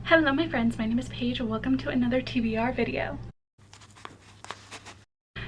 Hello my friends, my name is Paige and welcome to another TBR video.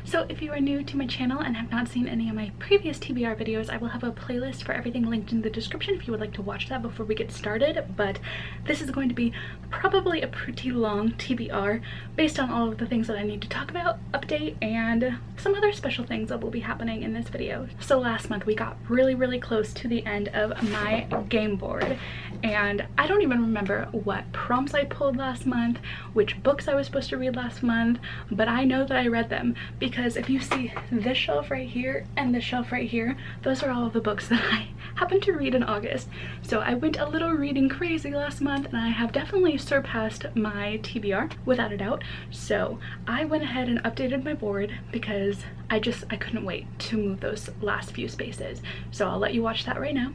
So if you are new to my channel and have not seen any of my previous TBR videos, I will have a playlist for everything linked in the description if you would like to watch that before we get started. But this is going to be probably a pretty long TBR based on all of the things that I need to talk about, update, and some other special things that will be happening in this video. So last month we got really close to the end of my game board, and I don't even remember what prompts I pulled last month, which books I was supposed to read last month, but I know that I read them because if you see this shelf right here and this shelf right here, those are all of the books that I happened to read in August. So I went a little reading crazy last month and I have definitely surpassed my TBR without a doubt. So I went ahead and updated my board because I couldn't wait to move those last few spaces. So I'll let you watch that right now.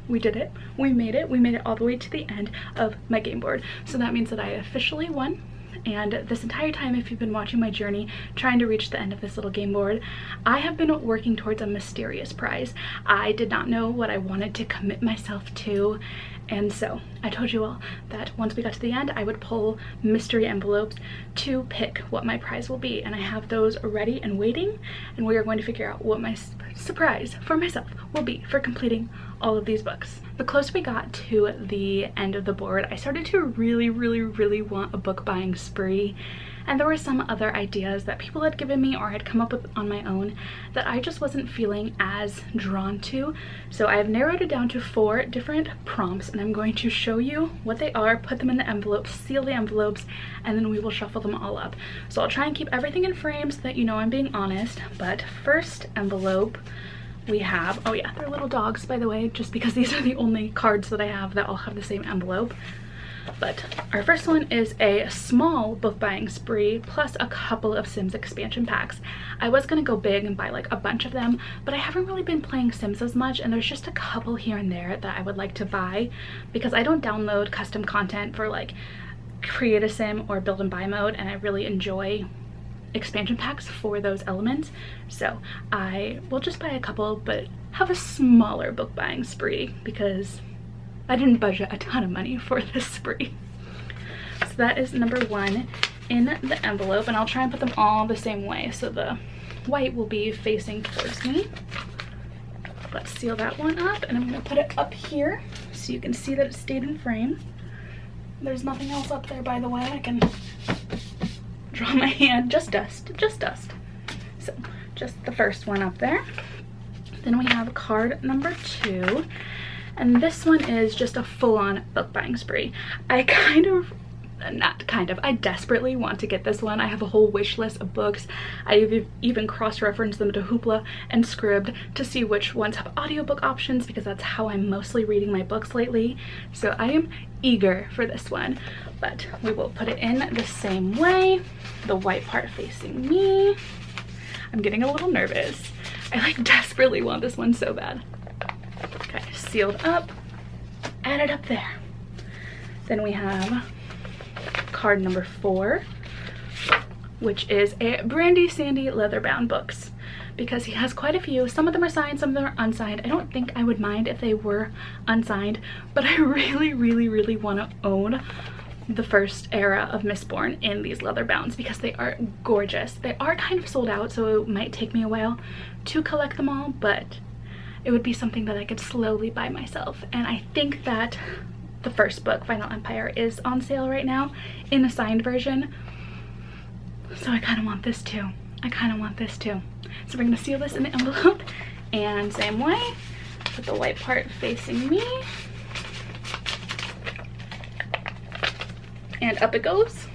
We did it. We made it. We made it all the way to the end of my game board. So that means that I officially won. And this entire time, if you've been watching my journey trying to reach the end of this little game board, I have been working towards a mysterious prize. I did not know what I wanted to commit myself to, and so I told you all that once we got to the end, I would pull mystery envelopes to pick what my prize will be, and I have those ready and waiting, and we are going to figure out what my surprise for myself will be for completing all of these books. The closer we got to the end of the board, I started to really want a book buying spree, and there were some other ideas that people had given me or had come up with on my own that I just wasn't feeling as drawn to. So I've narrowed it down to 4 different prompts, and I'm going to show you what they are, put them in the envelopes, seal the envelopes, and then we will shuffle them all up. So I'll try and keep everything in frame so that you know I'm being honest. But first envelope, we have, oh yeah, they're little dogs, by the way, just because these are the only cards that I have that all have the same envelope. But our first one is a small book buying spree plus a couple of Sims expansion packs. I was gonna go big and buy like a bunch of them, but I haven't really been playing Sims as much, and there's just a couple here and there that I would like to buy because I don't download custom content for like create a sim or build and buy mode, and I really enjoy expansion packs for those elements. So I will just buy a couple but have a smaller book buying spree because I didn't budget a ton of money for this spree. So that is number 1 in the envelope, and I'll try and put them all the same way so the white will be facing towards me. Let's seal that one up, and I'm going to put it up here so you can see that it stayed in frame. There's nothing else up there, by the way. I can draw my hand, just dust. So just the first one up there. Then we have card number 2, and this one is just a full-on book buying spree. I desperately want to get this one. I have a whole wish list of books. I've even cross-referenced them to Hoopla and Scribd to see which ones have audiobook options because that's how I'm mostly reading my books lately. So I am eager for this one, but we will put it in the same way, the white part facing me. I'm getting a little nervous. I like desperately want this one so bad. Okay, sealed up, add it up there. Then we have card number 4, which is a Brandy Sandy leather-bound books, because he has quite a few. Some of them are signed, some of them are unsigned. I don't think I would mind if they were unsigned, but I really want to own the first era of Mistborn in these leather bounds because they are gorgeous. They are kind of sold out, so it might take me a while to collect them all, but it would be something that I could slowly buy myself. And I think that the first book, Final Empire, is on sale right now in a signed version. So I kind of want this too. So we're going to seal this in the envelope, and same way, put the white part facing me. And up it goes.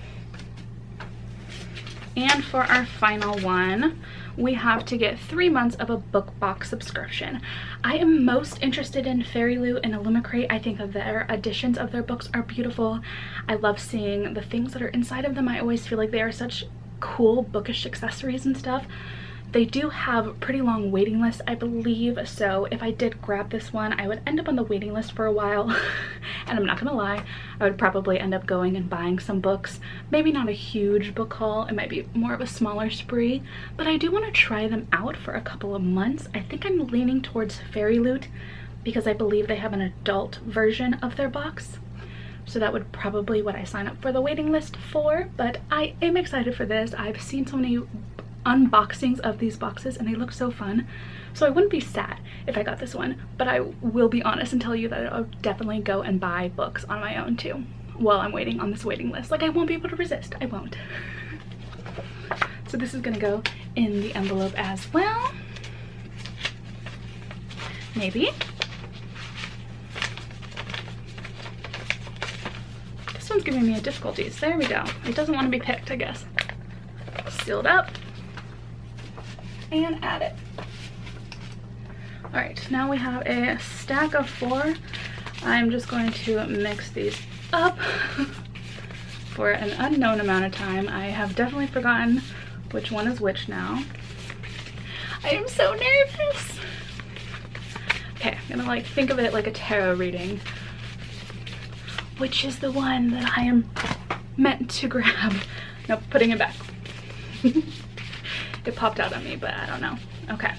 And for our final one, we have to get 3 months of a book box subscription. I am most interested in Fairy Loot and Illumicrate. I think that their editions of their books are beautiful. I love seeing the things that are inside of them. I always feel like they are such cool bookish accessories and stuff. They do have pretty long waiting lists, I believe, so if I did grab this one, I would end up on the waiting list for a while. And I'm not gonna lie, I would probably end up going and buying some books. Maybe not a huge book haul, it might be more of a smaller spree, but I do want to try them out for a couple of months. I think I'm leaning towards Fairy Loot because I believe they have an adult version of their box. So that would probably what I sign up for the waiting list for, but I am excited for this. I've seen so many unboxings of these boxes and they look so fun, so I wouldn't be sad if I got this one, but I will be honest and tell you that I'll definitely go and buy books on my own too while I'm waiting on this waiting list. Like, I won't be able to resist. I won't. So this is gonna go in the envelope as well, maybe. This one's giving me a difficulties. There we go. It doesn't want to be picked, I guess. Sealed up and add it. All right, now we have a stack of 4. I'm just going to mix these up for an unknown amount of time. I have definitely forgotten which one is which now. I am so nervous. Okay, I'm gonna like think of it like a tarot reading. Which is the one that I am meant to grab? Nope, putting it back. It popped out on me, but I don't know. Okay,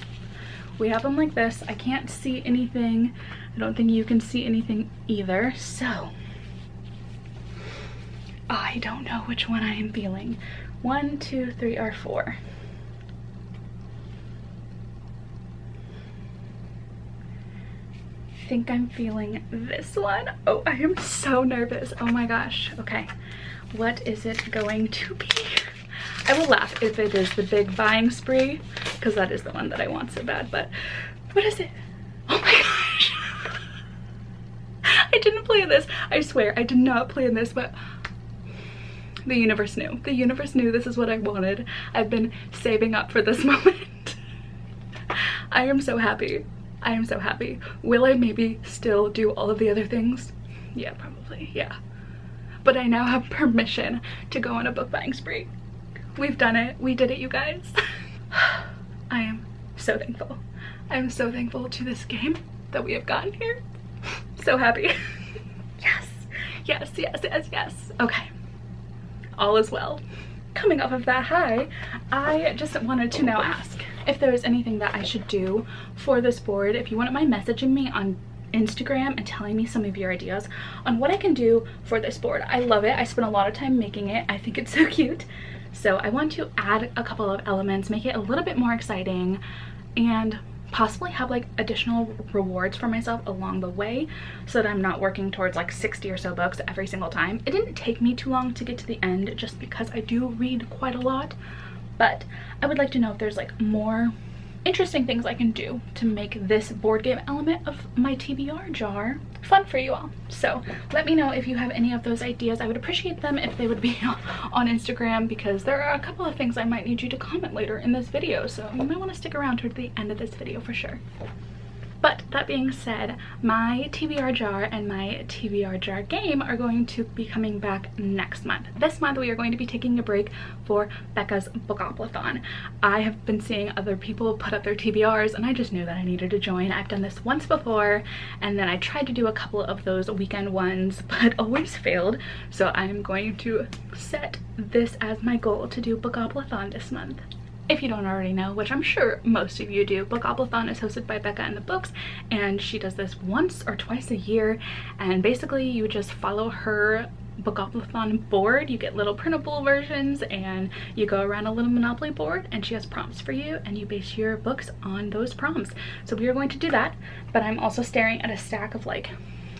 we have them like this. I can't see anything. I don't think you can see anything either, so I don't know which one I am feeling. 1, 2, 3, or 4. I think I'm feeling this one. Oh, I am so nervous. Oh my gosh. Okay, what is it going to be? I will laugh if it is the big buying spree, because that is the one that I want so bad, but what is it? Oh my gosh. I didn't plan this. I swear, I did not plan this, but the universe knew. The universe knew this is what I wanted. I've been saving up for this moment. I am so happy. I am so happy. Will I maybe still do all of the other things? Yeah, probably, yeah. But I now have permission to go on a book buying spree. We've done it. We did it, you guys. I am so thankful. I am so thankful to this game that we have gotten here. So happy. Yes, yes, yes, yes, yes. Okay, all is well. Coming off of that high, I just wanted to now ask if there is anything that I should do for this board. If you wouldn't mind messaging me on Instagram and telling me some of your ideas on what I can do for this board. I love it. I spent a lot of time making it. I think it's so cute. So I want to add a couple of elements, make it a little bit more exciting, and possibly have like additional rewards for myself along the way so that I'm not working towards like 60 or so books every single time. It didn't take me too long to get to the end just because I do read quite a lot, but I would like to know if there's like more interesting things I can do to make this board game element of my TBR jar fun for you all. So let me know if you have any of those ideas. I would appreciate them if they would be on Instagram, because there are a couple of things I might need you to comment later in this video, so you might want to stick around toward the end of this video for sure. But that being said, my TBR jar and my TBR jar game are going to be coming back next month. This month we are going to be taking a break for Becca's Bookoplathon. I have been seeing other people put up their TBRs and I just knew that I needed to join. I've done this once before and then I tried to do a couple of those weekend ones but always failed. So I'm going to set this as my goal to do Bookoplathon this month. If you don't already know, which I'm sure most of you do, Bookoplathon is hosted by Becca and the Books, and she does this once or twice a year, and basically you just follow her Bookoplathon board. You get little printable versions and you go around a little Monopoly board and she has prompts for you and you base your books on those prompts. So we are going to do that, but I'm also staring at a stack of like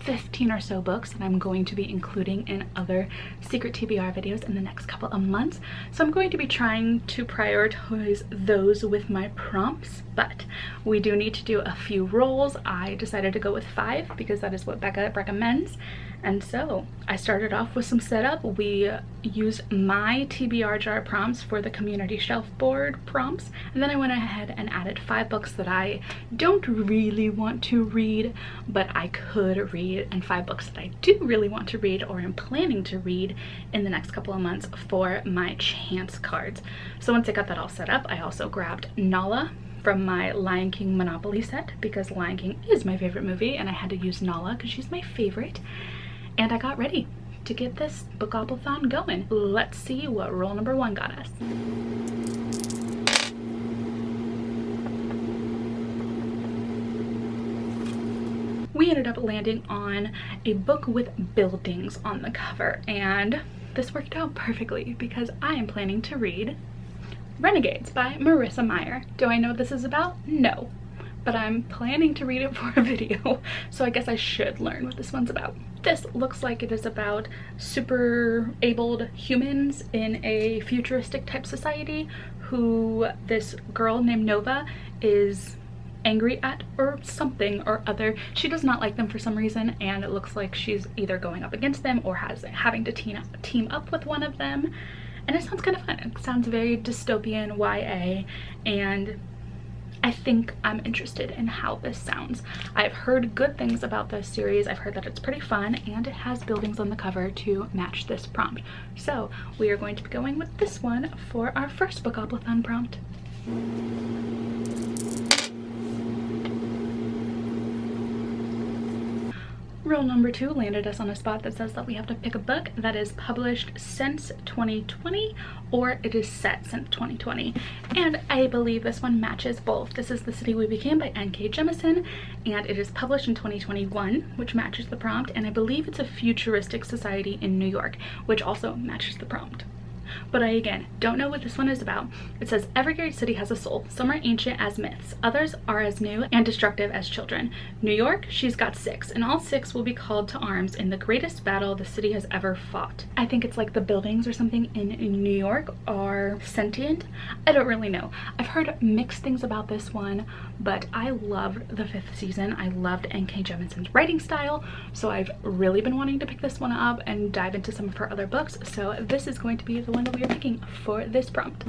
15 or so books that I'm going to be including in other secret TBR videos in the next couple of months. So I'm going to be trying to prioritize those with my prompts but we do need to do a few rolls. I decided to go with 5 because that is what Becca recommends. And so I started off with some setup. We used my TBR jar prompts for the community shelf board prompts, and then I went ahead and added 5 books that I don't really want to read but I could read, and 5 books that I do really want to read or am planning to read in the next couple of months for my chance cards. So once I got that all set up, I also grabbed Nala from my Lion King Monopoly set because Lion King is my favorite movie and I had to use Nala because she's my favorite. And I got ready to get this Bookoplathon going. Let's see what roll number 1 got us. We ended up landing on a book with buildings on the cover, and this worked out perfectly because I am planning to read Renegades by Marissa Meyer. Do I know what this is about? No. But I'm planning to read it for a video, so I guess I should learn what this one's about. This looks like it is about super abled humans in a futuristic type society who this girl named Nova is angry at or something or other. She does not like them for some reason, and it looks like she's either going up against them or having to team up with one of them. And it sounds kind of fun. It sounds very dystopian YA, and I think I'm interested in how this sounds. I've heard good things about this series. I've heard that it's pretty fun and it has buildings on the cover to match this prompt. So we are going to be going with this one for our first Bookoplathon prompt. Roll number 2 landed us on a spot that says that we have to pick a book that is published since 2020 or it is set since 2020. And I believe this one matches both. This is The City We Became by N.K. Jemisin, and it is published in 2021, which matches the prompt, and I believe it's a futuristic society in New York, which also matches the prompt. But I, again, don't know what this one is about. It says, every great city has a soul. Some are ancient as myths. Others are as new and destructive as children. New York, she's got 6, and all 6 will be called to arms in the greatest battle the city has ever fought. I think it's like the buildings or something in New York are sentient. I don't really know. I've heard mixed things about this one, but I loved the 5th season. I loved N.K. Jemisin's writing style, so I've really been wanting to pick this one up and dive into some of her other books. So this is going to be the one that we are picking for this prompt.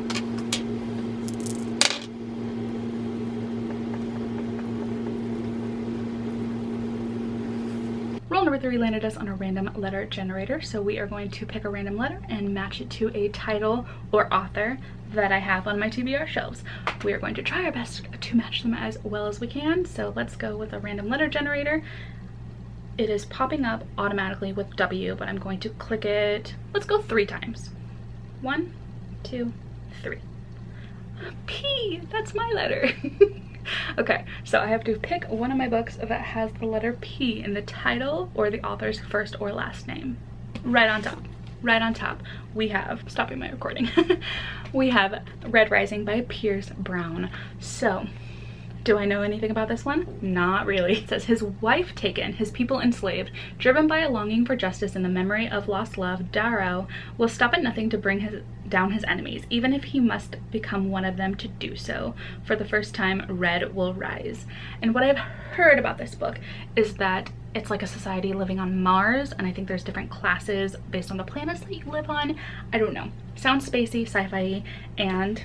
Roll number 3 landed us on a random letter generator, so we are going to pick a random letter and match it to a title or author that I have on my TBR shelves. We are going to try our best to match them as well as we can, so let's go with a random letter generator. It is popping up automatically with W, but I'm going to click it, let's go 3 times. 1, 2, 3. P, that's my letter. Okay, so I have to pick one of my books that has the letter P in the title or the author's first or last name. Right on top, we have, stopping my recording, we have Red Rising by Pierce Brown. So, do I know anything about this one? Not really. It says, his wife taken, his people enslaved, driven by a longing for justice in the memory of lost love, Darrow will stop at nothing to bring down his enemies, even if he must become one of them to do so. For the first time, Red will rise. And what I've heard about this book is that it's like a society living on Mars, and I think there's different classes based on the planets that you live on. I don't know. Sounds spacey, sci-fi, and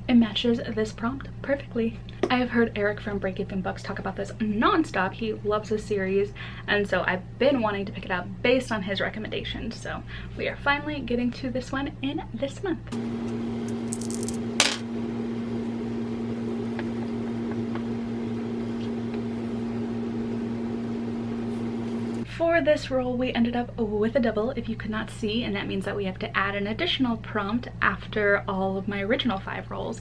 it matches this prompt perfectly. I have heard Eric from Break Even Books talk about this non-stop. He loves this series, and so I've been wanting to pick it up based on his recommendations. So we are finally getting to this one in this month. For this roll, we ended up with a double, if you could not see, and that means that we have to add an additional prompt after all of my original 5 rolls.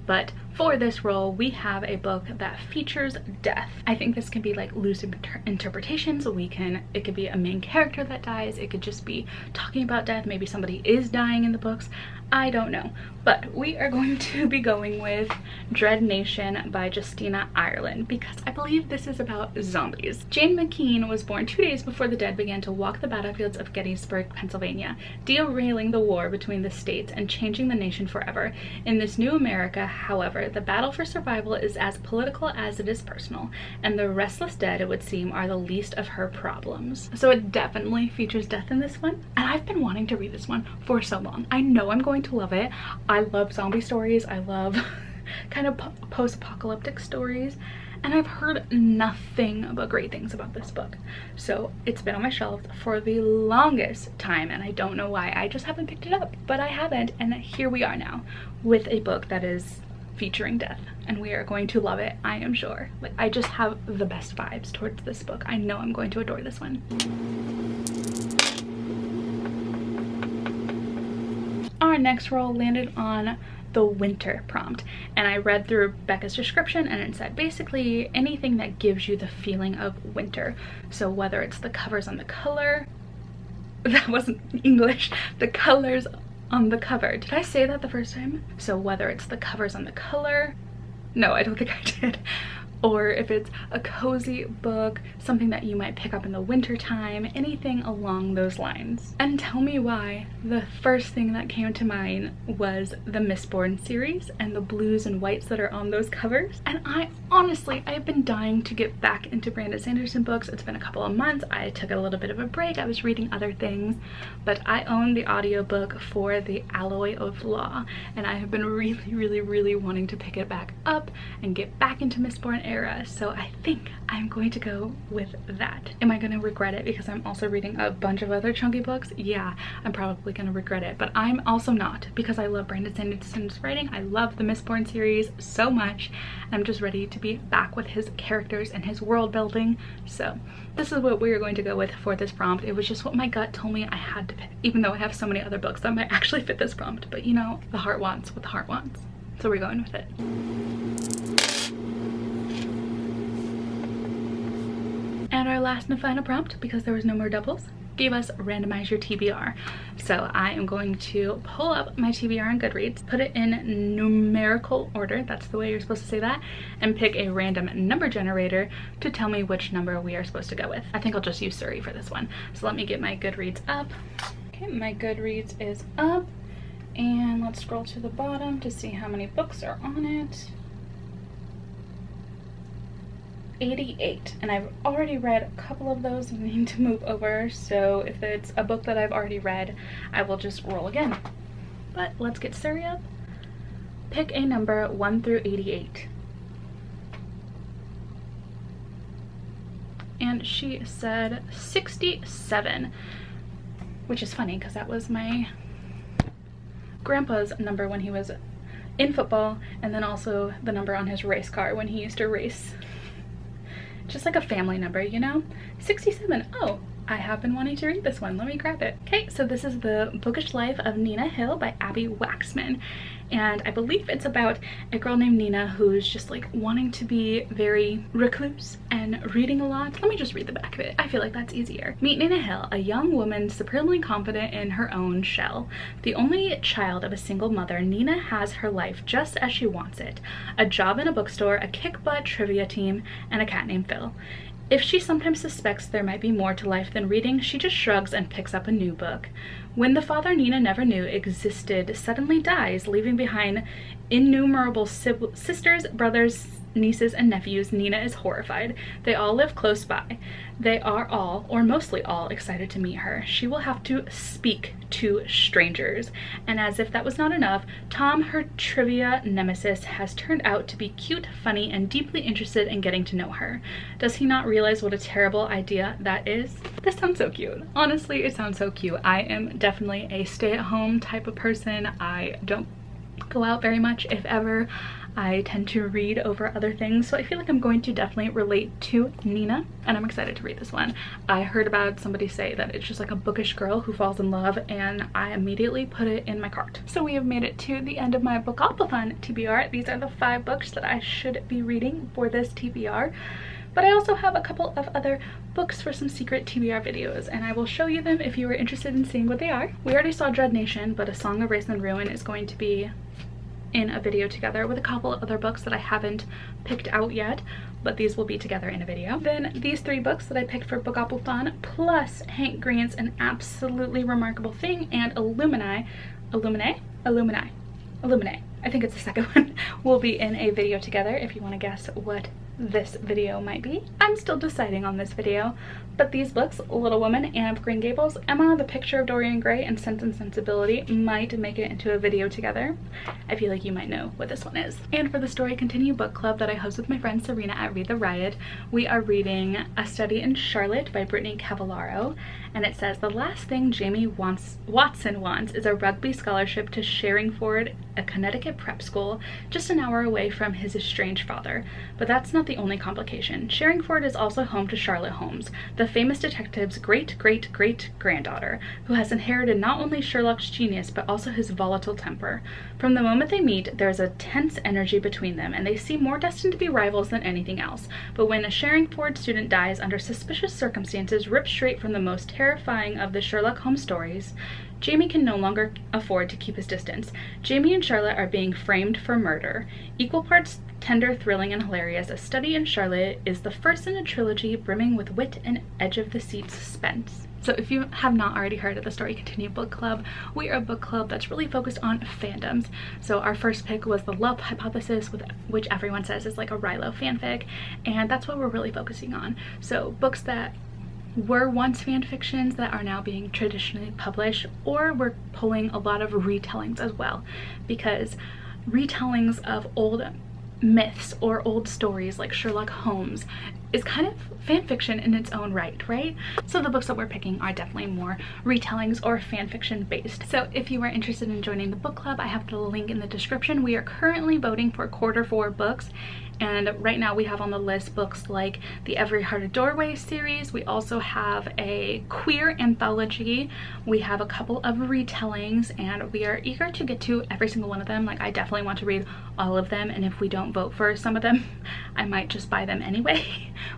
But for this roll, we have a book that features death. I think this can be like loose interpretations. It could be a main character that dies. It could just be talking about death. Maybe somebody is dying in the books. I don't know. But we are going to be going with Dread Nation by Justina, Ireland, because I believe this is about zombies. Jane McKean was born 2 days before the dead began to walk the battlefields of Gettysburg, Pennsylvania, derailing the war between the states and changing the nation forever. In this new America, however, However, the battle for survival is as political as it is personal, and the restless dead, it would seem, are the least of her problems. So it definitely features death in this one, and I've been wanting to read this one for so long. I know I'm going to love it. I love zombie stories. I love kind of post-apocalyptic stories, and I've heard nothing but great things about this book. So it's been on my shelf for the longest time, and I don't know why. I just haven't picked it up, but I haven't, and here we are now with a book that is featuring death, and we are going to love it, I am sure. Like, I just have the best vibes towards this book. I know I'm going to adore this one. Our next roll landed on the winter prompt, and I read through Becca's description, and it said basically anything that gives you the feeling of winter. So whether it's the covers on the color, that wasn't English, the colors on the cover. Did I say that the first time? So whether it's the covers on the color, no, I don't think I did. Or if it's a cozy book, something that you might pick up in the winter time, anything along those lines. And tell me why the first thing that came to mind was the Mistborn series and the blues and whites that are on those covers. And I have been dying to get back into Brandon Sanderson books. It's been a couple of months. I took a little bit of a break. I was reading other things, but I own the audiobook for The Alloy of Law, and I have been really wanting to pick it back up and get back into Mistborn era. So I think I'm going to go with that. Am I going to regret it because I'm also reading a bunch of other chunky books? Yeah, I'm probably going to regret it, but I'm also not, because I love Brandon Sanderson's writing. I love the Mistborn series so much. I'm just ready to be back with his characters and his world building. So this is what we are going to go with for this prompt. It was just what my gut told me I had to pick, even though I have so many other books that might actually fit this prompt. But you know, the heart wants what the heart wants. So we're going with it. And our last and final prompt, because there was no more doubles, gave us randomize your TBR. So I am going to pull up my TBR on Goodreads, put it in numerical order, that's the way you're supposed to say that, and pick a random number generator to tell me which number we are supposed to go with. I think I'll just use Surrey for this one. So let me get my Goodreads up. Okay, my Goodreads is up, and let's scroll to the bottom to see how many books are on it. 88, and I've already read a couple of those and need to move over, so if it's a book that I've already read, I will just roll again. But let's get Surrey up. Pick a number 1 through 88. And she said 67, which is funny because that was my grandpa's number when he was in football, and then also the number on his race car when he used to race. Just like a family number, you know? 67. Oh, I have been wanting to read this one. Let me grab it. Okay, so this is The Bookish Life of Nina Hill by Abby Waxman. And I believe it's about a girl named Nina who's just like wanting to be very recluse and reading a lot. Let me just read the back of it. I feel like that's easier. Meet Nina Hill, a young woman supremely confident in her own shell. The only child of a single mother, Nina has her life just as she wants it. A job in a bookstore, a kick-butt trivia team, and a cat named Phil. If she sometimes suspects there might be more to life than reading, she just shrugs and picks up a new book. When the father Nina never knew existed suddenly dies, leaving behind innumerable sisters, brothers, nieces, and nephews, Nina is horrified. They all live close by. They are all, or mostly all, excited to meet her. She will have to speak to strangers. And as if that was not enough, Tom, her trivia nemesis, has turned out to be cute, funny, and deeply interested in getting to know her. Does he not realize what a terrible idea that is? This sounds so cute. Honestly, it sounds so cute. I am definitely a stay-at-home type of person. I don't go out very much, if ever. I tend to read over other things, so I feel like I'm going to definitely relate to Nina, and I'm excited to read this one. I heard about somebody say that it's just like a bookish girl who falls in love, and I immediately put it in my cart. So we have made it to the end of my Bookoplathon TBR. These are the 5 books that I should be reading for this TBR. But I also have a couple of other books for some secret TBR videos, and I will show you them if you are interested in seeing what they are. We already saw Dread Nation, but A Song of Race and Ruin is going to be in a video together with a couple of other books that I haven't picked out yet, but these will be together in a video. Then these 3 books that I picked for Bookoplathon, plus Hank Green's An Absolutely Remarkable Thing and Illumini. I think it's the second one, will be in a video together if you want to guess what this video might be. I'm still deciding on this video, but these books, Little Women, Anne of Green Gables, Emma, The Picture of Dorian Gray, and Sense and Sensibility might make it into a video together. I feel like you might know what this one is. And for the Story Continue book club that I host with my friend Serena at Read the Riot, we are reading A Study in Charlotte by Brittany Cavallaro, and it says, the last thing Jamie Watson wants is a rugby scholarship to Sherringford, a Connecticut prep school just an hour away from his estranged father. But that's not the only complication. Sherringford is also home to Charlotte Holmes, the famous detective's great-great-great-granddaughter, who has inherited not only Sherlock's genius but also his volatile temper. From the moment they meet, there's a tense energy between them, and they seem more destined to be rivals than anything else. But when a Sherringford student dies under suspicious circumstances ripped straight from the most terrifying of the Sherlock Holmes stories, Jamie can no longer afford to keep his distance. Jamie and Charlotte are being framed for murder. Equal parts tender, thrilling, and hilarious, A Study in Charlotte is the first in a trilogy brimming with wit and edge-of-the-seat suspense. So if you have not already heard of the Story Continue book club, we are a book club that's really focused on fandoms. So our first pick was The Love Hypothesis, which everyone says is like a Rilo fanfic, and that's what we're really focusing on. So books that were once fan fictions that are now being traditionally published, or we're pulling a lot of retellings as well, because retellings of old myths or old stories like Sherlock Holmes is kind of fan fiction in its own right? So the books that we're picking are definitely more retellings or fan fiction based. So if you are interested in joining the book club, I have the link in the description. We are currently voting for Q4 books, and right now we have on the list books like the Every Heart a Doorway series. We also have a queer anthology. We have a couple of retellings, and we are eager to get to every single one of them. Like, I definitely want to read all of them, and if we don't vote for some of them, I might just buy them anyway.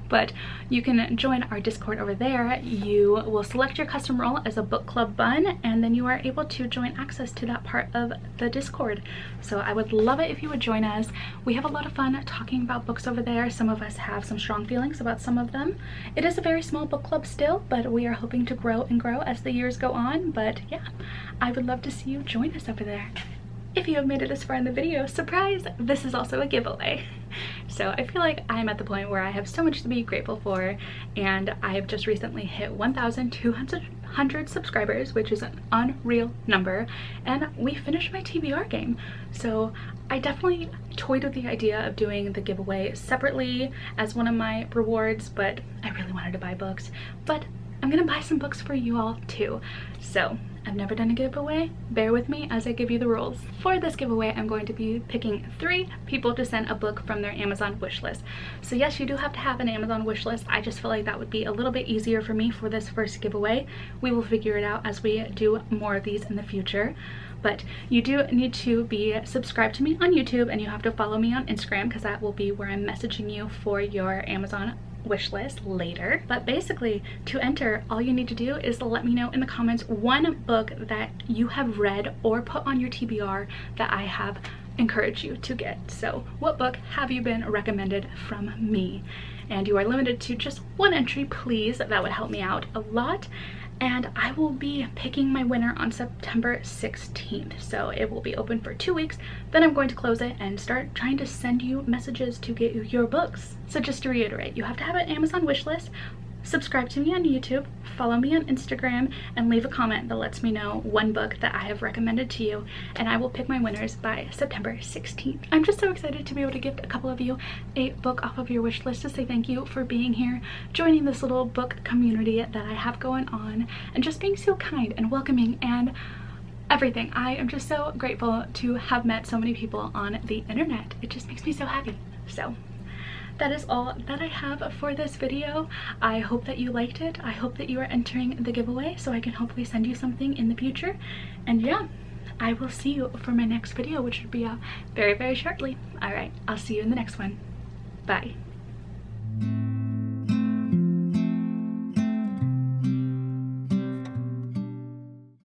But you can join our Discord over there. You will select your custom role as a book club bun, and then you are able to join access to that part of the Discord. So I would love it if you would join us. We have a lot of fun talking about books over there. Some of us have some strong feelings about some of them. It is a very small book club still, but we are hoping to grow and grow as the years go on. But yeah, I would love to see you join us over there. If you have made it this far in the video, surprise, this is also a giveaway. So I feel like I'm at the point where I have so much to be grateful for, and I have just recently hit 1,200 subscribers, which is an unreal number, and we finished my TBR game. So I definitely toyed with the idea of doing the giveaway separately as one of my rewards, but I really wanted to buy books. But I'm gonna buy some books for you all too. So I've never done a giveaway. Bear with me as I give you the rules. For this giveaway, I'm going to be picking 3 people to send a book from their Amazon wishlist. So yes, you do have to have an Amazon wishlist. I just feel like that would be a little bit easier for me for this first giveaway. We will figure it out as we do more of these in the future. But you do need to be subscribed to me on YouTube, and you have to follow me on Instagram, because that will be where I'm messaging you for your Amazon wish list later. But basically, to enter, all you need to do is let me know in the comments one book that you have read or put on your TBR that I have encouraged you to get. So what book have you been recommended from me? And you are limited to just 1 entry, please. That would help me out a lot. And I will be picking my winner on September 16th. So it will be open for 2 weeks. Then I'm going to close it and start trying to send you messages to get you your books. So just to reiterate, you have to have an Amazon wishlist, subscribe to me on YouTube, follow me on Instagram, and leave a comment that lets me know one book that I have recommended to you, and I will pick my winners by September 16th. I'm just so excited to be able to gift a couple of you a book off of your wish list to say thank you for being here, joining this little book community that I have going on, and just being so kind and welcoming and everything. I am just so grateful to have met so many people on the internet. It just makes me so happy. So that is all that I have for this video. I hope that you liked it. I hope that you are entering the giveaway so I can hopefully send you something in the future. And yeah, I will see you for my next video, which should be out very, very shortly. All right, I'll see you in the next one. Bye.